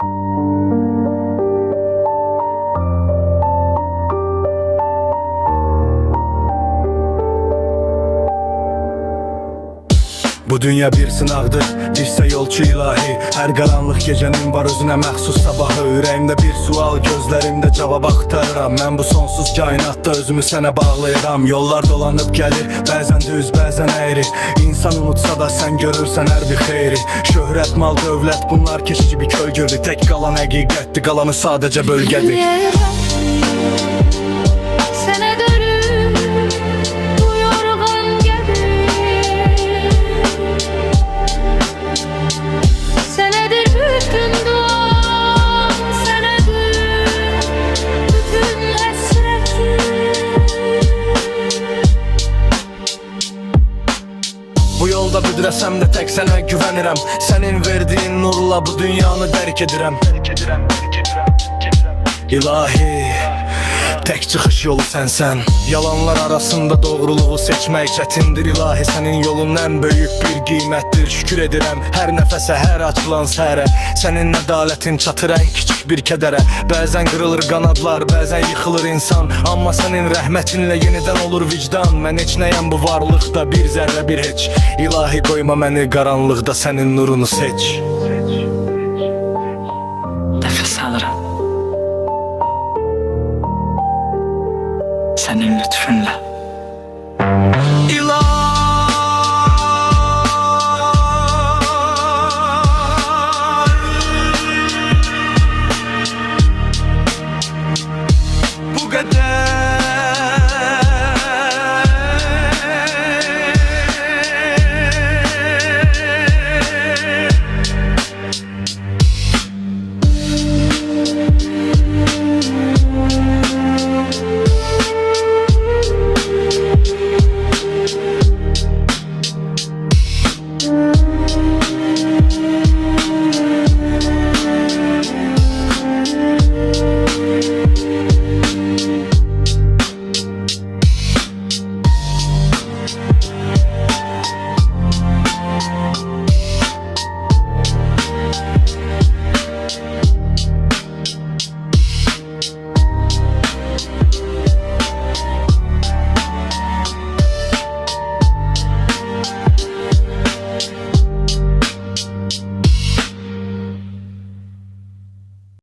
Bu dünya bir sınavdır, dirsə yolçu ilahi. Hər qaranlıq gecənin var özünə məxsus sabahı. Ürəyimdə bir sual, gözlərimdə cavab axtarıram. Mən bu sonsuz kainatda özümü sənə bağlayıram. Yollar dolanıb gəlir, bəzən düz, bəzən əyri. İnsan unutsa da sən görürsən hər bir xeyri. Şöhrət, mal, dövlət bunlar keçici bir kölgüdür. Tək qalan həqiqətdir, qalanı sadəcə bölgədir. Bu yolda büdrəsəm də tək sənə güvənirəm. Sənin verdiyin nurla bu dünyanı dərk edirəm. İlahi, tək çıxış yolu sənsən. Yalanlar arasında doğruluğu seçmək çətindir. İlahi, sənin yolun ən böyük bir qiymətdir. Şükür edirəm hər nəfəsə, hər açılan səhərə. Sənin ədalətin çatır ən kiçik bir kədərə. Bəzən qırılır qanadlar, bəzən yıxılır insan. Amma sənin rəhmətinlə yenidən olur vicdan. Mən heç nəyəm bu varlıqda, bir zərrə bir heç. İlahi, qoyma məni qaranlıqda, sənin nurunu seç.